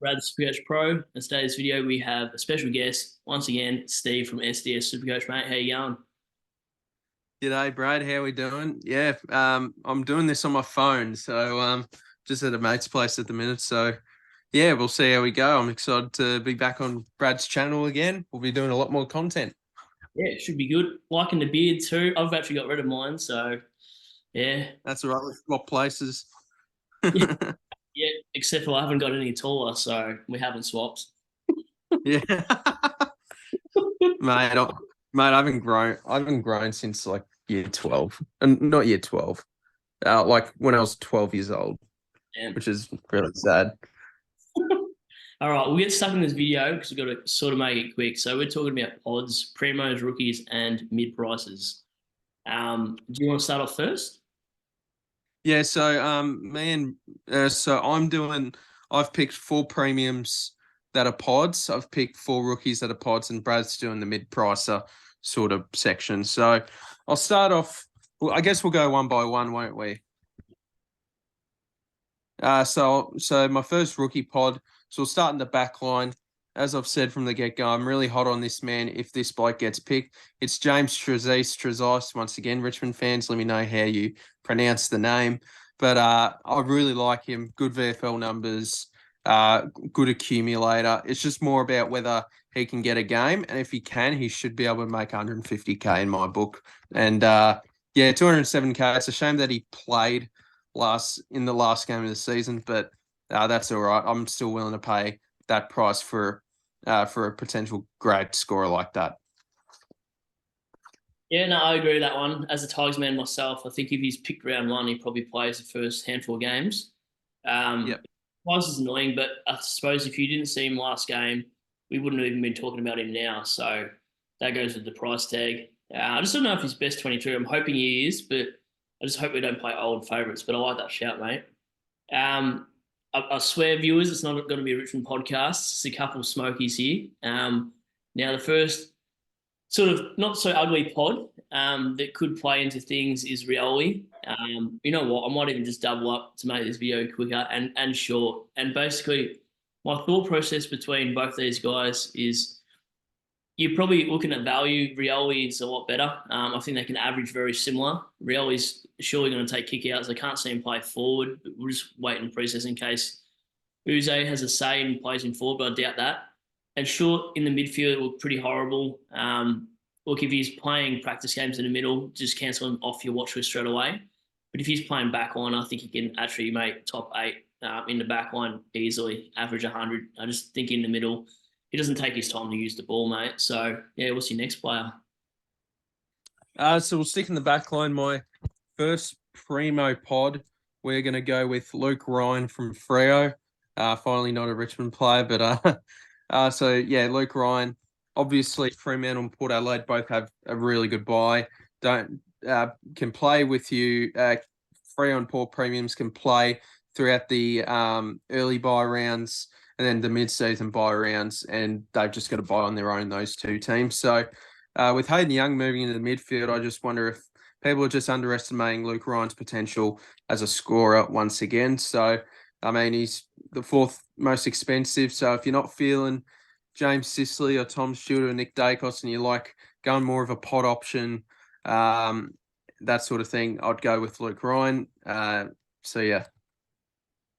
Brad the Supercoach Pro. In today's video, we have a special guest, once again, Steve from SDS Supercoach, mate. How you going? G'day, Brad. How we doing? Yeah, I'm doing this on my phone, so just at a mate's place at the minute. So yeah, we'll see how we go. I'm excited to be back on Brad's channel again. We'll be doing a lot more content. Yeah, it should be good. Liking the beard too. I've actually got rid of mine, so yeah. That's all right. We've got places. Yeah, yeah, except for I haven't got any taller, so we haven't swapped. Yeah, mate. Mate, I haven't grown. I haven't grown since like year 12, and not year 12. Like when I was 12 years old, Damn. which is really sad. All right, we'll get stuck in this video because we've got to sort of make it quick. So we're talking about pods, Premos, rookies, and mid prices. Do you want to start off first? Yeah, so me and so I've picked four premiums that are pods. I've picked four rookies that are pods, and Brad's doing the mid-pricer sort of section. So I'll start off. Well, I guess we'll go one by one, won't we? So my first rookie pod. So we'll start in the back line. As I've said from the get-go, I'm really hot on this man. If this bloke gets picked, it's James Trezise. Once again, Richmond fans, let me know how you pronounce the name. But I really like him. Good VFL numbers, good accumulator. It's just more about whether he can get a game, and if he can, he should be able to make 150K in my book. And yeah, 207K. It's a shame that he played in the last game of the season, but that's all right. I'm still willing to pay that price for a potential great scorer like that. Yeah, no, I agree with that one. As a Tigers man myself, I think if he's picked round one, he probably plays the first handful of games. Yep. Price is annoying, but I suppose if you didn't see him last game, we wouldn't have even been talking about him now. So that goes with the price tag. I just don't know if he's best 22. I'm hoping he is, but I just hope we don't play old favourites. But I like that shout, mate. I swear, viewers, it's not going to be a Richmond podcast. It's a couple of smokies here. Now, the first sort of not so ugly pod that could play into things is Rioli. You know what? I might even just double up to make this video quicker and short. And basically, my thought process between both these guys is you're probably looking at value. Rioli is a lot better. I think they can average very similar. Rioli's surely going to take kick-outs. I can't see him play forward, but we'll just wait in preseason in case Uze has a say and plays him forward, but I doubt that. And short in the midfield, it looked pretty horrible. Look, if he's playing practice games in the middle, just cancel him off your watch list straight away. But if he's playing back line, I think he can actually make top 8 in the back line easily, average 100. I just think in the middle, he doesn't take his time to use the ball, mate. So, yeah, what's your next player? So we'll stick in the back line. My first primo pod, we're going to go with Luke Ryan from Freo. Finally not a Richmond player, but so yeah, Luke Ryan. Obviously, Fremantle and Port Adelaide both have a really good buy. Don't can play with you. Freo and Port premiums can play throughout the early buy rounds and then the mid-season buy rounds, and they've just got to buy on their own, those two teams. So with Hayden Young moving into the midfield, I just wonder if people are just underestimating Luke Ryan's potential as a scorer once again. So, I mean, he's the fourth most expensive. So if you're not feeling James Sicily or Tom Stewart or Nick Dacos and you like going more of a pot option, that sort of thing, I'd go with Luke Ryan. So, yeah.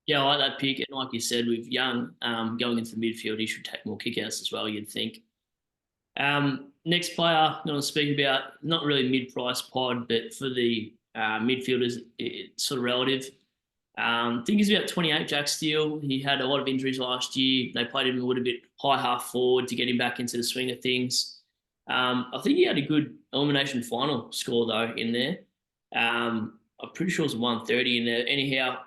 Yeah, I like that pick. And like you said, with Young going into the midfield, he should take more kickouts as well, you'd think. Next player I'm going to speak about, not really mid-price pod, but for the midfielders, it's sort of relative. I think he's about 28, Jack Steele. He had a lot of injuries last year. They played him a little bit high half forward to get him back into the swing of things. I think he had a good elimination final score, though, in there. I'm pretty sure it was 130 in there. Anyhow,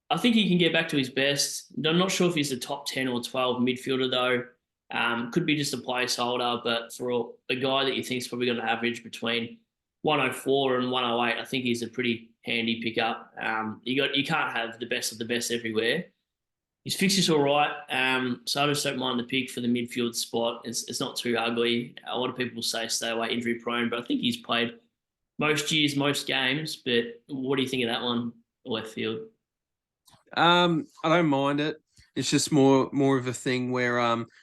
I think he can get back to his best. I'm not sure if he's a top 10 or 12 midfielder, though. Could be just a placeholder, but for a guy that you think is probably going to average between 104 and 108, I think he's a pretty handy pickup. You can't have the best of the best everywhere. His fixture's all right, so I just don't mind the pick for the midfield spot. It's not too ugly. A lot of people say stay away injury prone, but I think he's played most years, most games. But what do you think of that one, left field? I don't mind it. It's just more of a thing where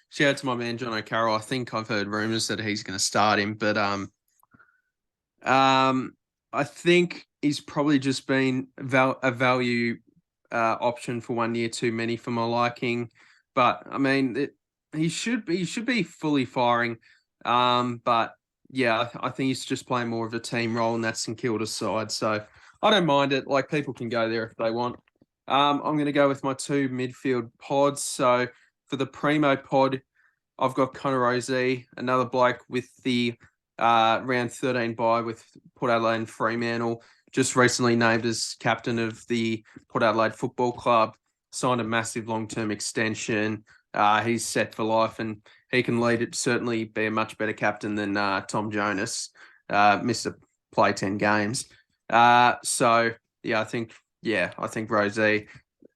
shout out to my man John O'Carroll. I think I've heard rumours that he's going to start him, but I think he's probably just been a value option for 1 year too many for my liking. But I mean, he should be fully firing. But yeah, I think he's just playing more of a team role, and that's St Kilda's side. So I don't mind it. Like, people can go there if they want. I'm going to go with my two midfield pods. So for the Premo pod, I've got Connor Rozee, another bloke with the round 13 bye with Port Adelaide and Fremantle, just recently named as captain of the Port Adelaide Football Club, signed a massive long-term extension. He's set for life, and he can lead it, certainly be a much better captain than Tom Jonas. Missed to play 10 games. So yeah, I think Rozee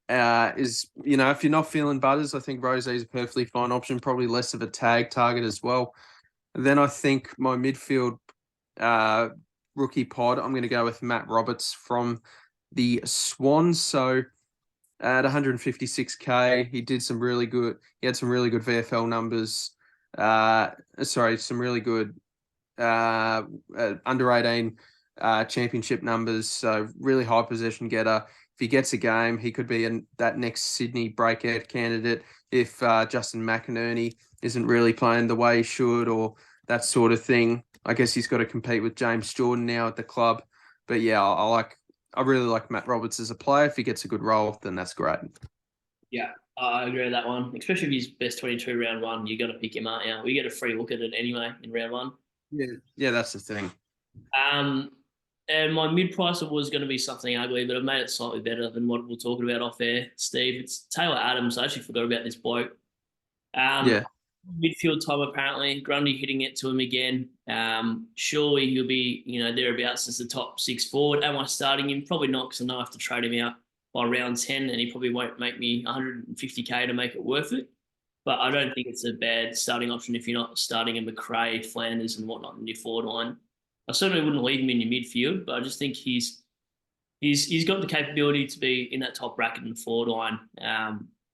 is, if you're not feeling Butters, I think Rozee is a perfectly fine option, probably less of a tag target as well. And then I think my midfield rookie pod, I'm going to go with Matt Roberts from the Swans. So at 156k, he had some really good VFL numbers. Some really good under 18 championship numbers. So really high possession getter. If he gets a game, he could be that next Sydney breakout candidate if Justin McInerney isn't really playing the way he should, or that sort of thing. I guess he's got to compete with James Jordan now at the club. But yeah, I really like Matt Roberts as a player. If he gets a good role, then that's great. Yeah, I agree with that one. Especially if he's best 22 round one, you got to pick him up. Yeah, we get a free look at it anyway in round one. Yeah, that's the thing. And my mid pricer was going to be something ugly, but I've made it slightly better than what we're talking about off air, Steve. It's Taylor Adams. I actually forgot about this bloke. Yeah. Midfield time apparently. Grundy hitting it to him again. Surely he'll be, thereabouts as the top 6 forward. Am I starting him? Probably not, because I know I have to trade him out by round 10, and he probably won't make me 150k to make it worth it. But I don't think it's a bad starting option if you're not starting a McRae, Flanders, and whatnot in your forward line. I certainly wouldn't leave him in your midfield, but I just think he's got the capability to be in that top bracket in the forward line.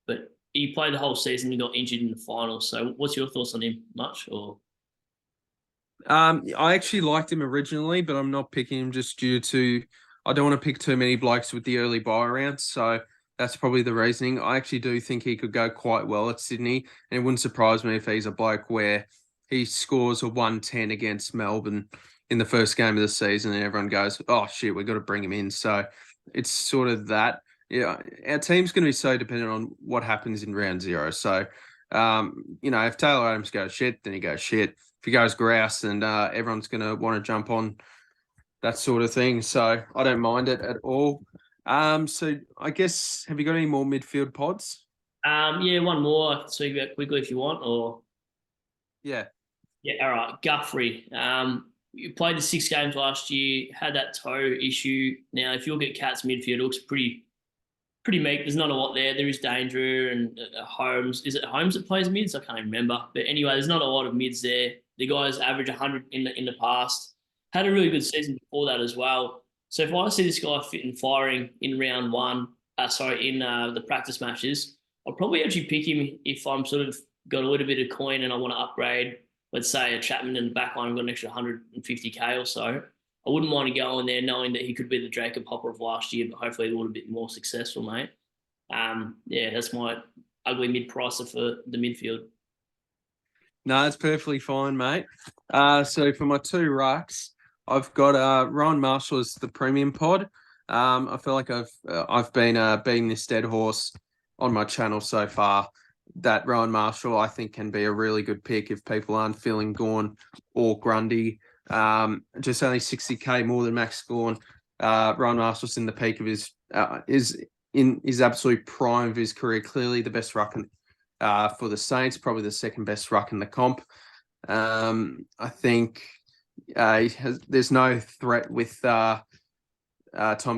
But he played the whole season and got injured in the final. So what's your thoughts on him? Much or? I actually liked him originally, but I'm not picking him just due to I don't want to pick too many blokes with the early buy rounds. So that's probably the reasoning. I actually do think he could go quite well at Sydney, and it wouldn't surprise me if he's a bloke where he scores a 110 against Melbourne in the first game of the season, and everyone goes, "Oh shit, we've got to bring him in." So it's sort of that. Yeah, our team's going to be so dependent on what happens in round 0. So, if Taylor Adams goes shit, then he goes shit. If he goes grouse, and everyone's going to want to jump on that sort of thing. So I don't mind it at all. So I guess, have you got any more midfield pods? Yeah, one more I can speak about quickly if you want, or Yeah. yeah, all right. Guthrie. You played the 6 games last year, had that toe issue. Now, if you look at Cats midfield, it looks pretty meek. There's not a lot there. There is Danger and Holmes. Is it Holmes that plays mids? I can't even remember. But anyway, there's not a lot of mids there. The guys average 100 in the past. Had a really good season before that as well. So if I see this guy fit and firing in round 1, in the practice matches, I'll probably actually pick him if I'm sort of got a little bit of coin and I want to upgrade. Let's say a Chapman in the back line, I've got an extra 150k or so. I wouldn't mind going there knowing that he could be the Jacob Hopper of last year, but hopefully a little bit more successful, mate. Yeah, that's my ugly mid-pricer for the midfield. No, it's perfectly fine, mate. So for my 2 rucks, I've got Ryan Marshall as the premium pod. I feel like I've been beating this dead horse on my channel so far. That Ryan Marshall, I think, can be a really good pick if people aren't feeling Gawn or Grundy. Just only 60k more than Max Gawn. Ryan Marshall's in the peak of his is in his absolute prime of his career. Clearly the best ruck for the Saints, probably the second best ruck in the comp. I think there's no threat with Tom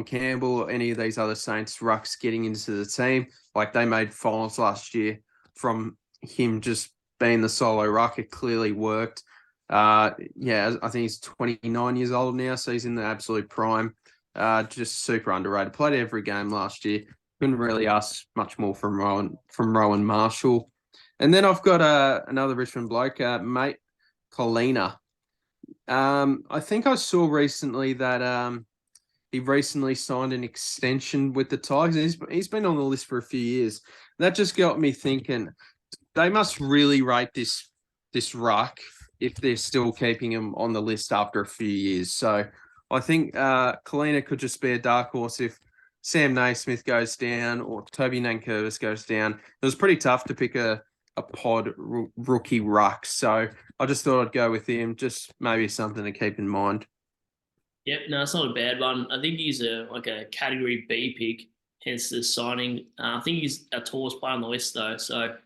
Campbell or any of these other Saints rucks getting into the team. Like, they made finals last year from him just being the solo ruck. It clearly worked. I think he's 29 years old now, so he's in the absolute prime. Just super underrated. Played every game last year. couldn't really ask much more from Rowan Marshall. And then I've got another Richmond bloke, mate Colina. I think I saw recently that he recently signed an extension with the Tigers. He's been on the list for a few years. That just got me thinking they must really rate this ruck if they're still keeping him on the list after a few years. So I think Kalina could just be a dark horse if Sam Naismith goes down or Toby Nankervis goes down. It was pretty tough to pick a pod rookie ruck. So I just thought I'd go with him, just maybe something to keep in mind. Yep, no, it's not a bad one. I think he's a category B pick, hence the signing. I think he's our tallest player on the list though, so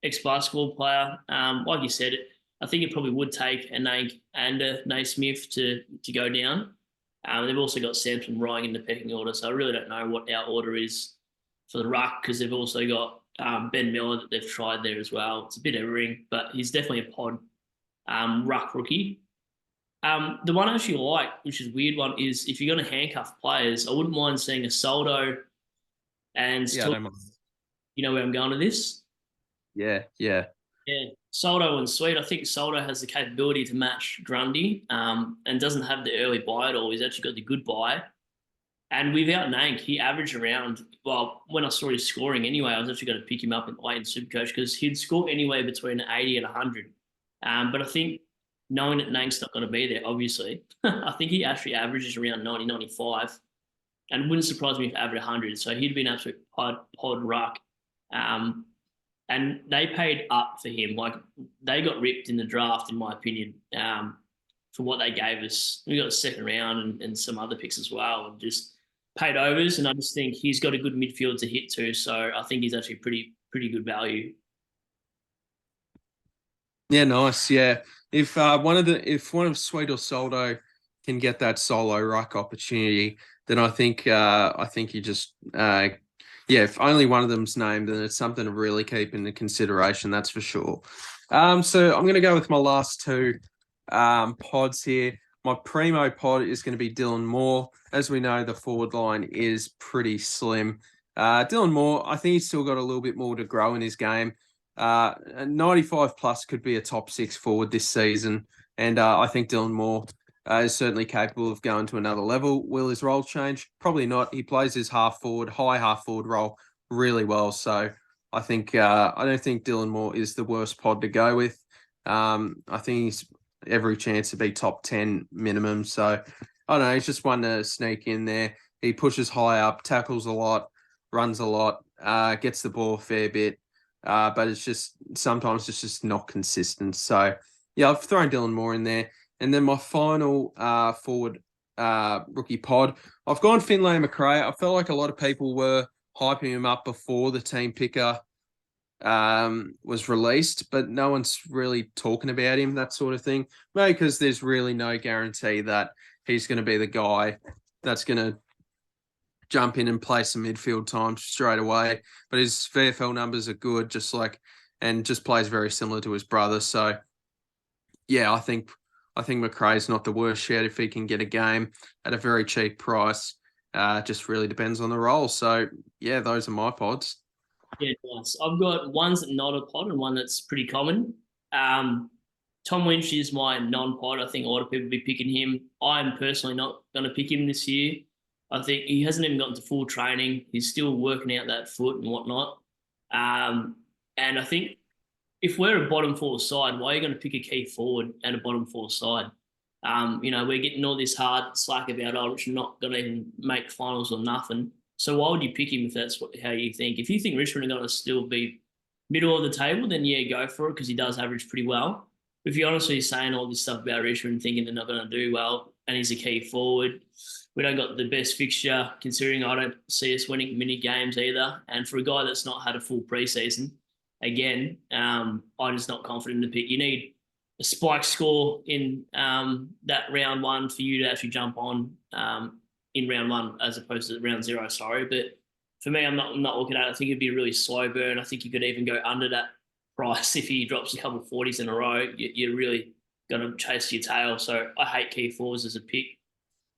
ex-basketball player. Like you said, I think it probably would take a Nate and a Naismith to go down. They've also got Samson Ryan in the pecking order, so I really don't know what our order is for the ruck because they've also got Ben Miller that they've tried there as well. It's a bit of a ring, but he's definitely a pod ruck rookie. The one I actually like, which is a weird one, is if you're going to handcuff players, I wouldn't mind seeing a Soldo and Yeah, I don't mind. you know where I'm going to this? Yeah. Yeah, Soldo and Sweet. I think Soldo has the capability to match Grundy and doesn't have the early buy at all. He's actually got the good buy. And without Nank, he averaged around, well, when I saw his scoring anyway, I was actually going to pick him up late in Supercoach because he'd score anywhere between 80 and 100. But I think knowing that Nank's not going to be there, obviously, I think he actually averages around 90, 95. And it wouldn't surprise me if he averaged 100. So he'd be an absolute pod ruck. And they paid up for him. Like, they got ripped in the draft, in my opinion, for what they gave us. We got a second round and some other picks as well, and just paid overs. And I just think he's got a good midfield to hit to. So I think he's actually pretty good value. Yeah, nice. Yeah, if one of Sweet or Soldo can get that solo ruck opportunity, then I think you just if only one of them's named, then it's something to really keep into consideration. That's for sure. So I'm going to go with my last two pods here. My Premo pod is going to be Dylan Moore. As we know, the forward line is pretty slim. Dylan Moore, I think he's still got a little bit more to grow in his game. 95 plus could be a top 6 forward this season. And I think Dylan Moore is certainly capable of going to another level. Will his role change? Probably not. He plays his high half forward role really well. So I think I don't think Dylan Moore is the worst pod to go with. I think he's every chance to be top 10 minimum. So I don't know. He's just one to sneak in there. He pushes high up, tackles a lot, runs a lot, gets the ball a fair bit. But it's just sometimes it's just not consistent. So yeah, I've thrown Dylan Moore in there. And then my final forward rookie pod, I've gone Finlay McRae. I felt like a lot of people were hyping him up before the team picker was released, but no one's really talking about him, that sort of thing. Maybe because there's really no guarantee that he's going to be the guy that's going to jump in and play some midfield time straight away. But his VFL numbers are good, and just plays very similar to his brother. So yeah, I think McRae's not the worst shout if he can get a game at a very cheap price. Just really depends on the role. So yeah, those are my pods. Yeah, nice. I've got one's not a pod and one that's pretty common. Tom Lynch is my non-pod. I think a lot of people will be picking him. I'm personally not going to pick him this year. I think he hasn't even gotten to full training. He's still working out that foot and whatnot. And I think if we're a bottom four side, why are you going to pick a key forward and a bottom four side? We're getting all this hard slack about, Richmond not going to even make finals or nothing. So why would you pick him if that's how you think? If you think Richmond are going to still be middle of the table, then yeah, go for it because he does average pretty well. But if you're honestly saying all this stuff about Richmond and thinking they're not going to do well and he's a key forward, we don't got the best fixture considering I don't see us winning many games either. And for a guy that's not had a full preseason, again, I'm just not confident in the pick. You need a spike score in that round one for you to actually jump on in round one as opposed to round 0, sorry. But for me, I'm not looking at it. I think it'd be a really slow burn. I think you could even go under that price if he drops a couple of 40s in a row. You're really going to chase your tail. So I hate key fours as a pick.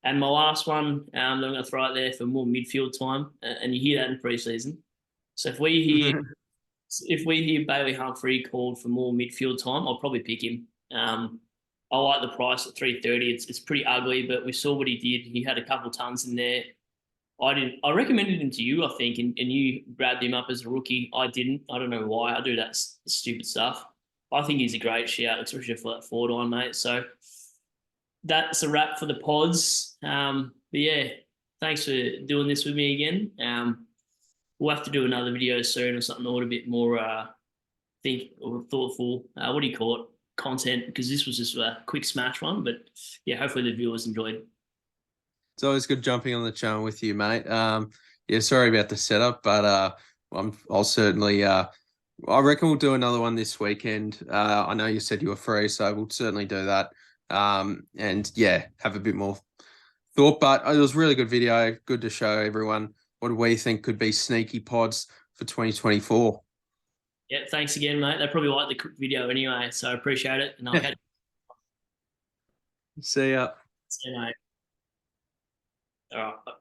And my last one, I'm going to throw it there for more midfield time, and you hear that in preseason. So if we hear Bailey Humphrey called for more midfield time, I'll probably pick him. I like the price at 330. It's pretty ugly, but we saw what he did. He had a couple tons in there. I didn't. I recommended him to you, I think, and you grabbed him up as a rookie. I didn't. I don't know why. I do that stupid stuff. I think he's a great shout, especially for that forward line, mate. So that's a wrap for the pods. But yeah, thanks for doing this with me again. We'll have to do another video soon or something a little bit more think or thoughtful. What do you call it? Content, because this was just a quick smash one. But yeah, hopefully the viewers enjoyed. It's always good jumping on the channel with you, mate. Yeah, sorry about the setup, but I'll certainly I reckon we'll do another one this weekend. I know you said you were free, so we'll certainly do that. And yeah, have a bit more thought. But it was a really good video. Good to show everyone what we think could be sneaky pods for 2024. Yeah, thanks again, mate. They probably like the quick video anyway, so I appreciate it. And I'll catch See ya. you, mate. All right.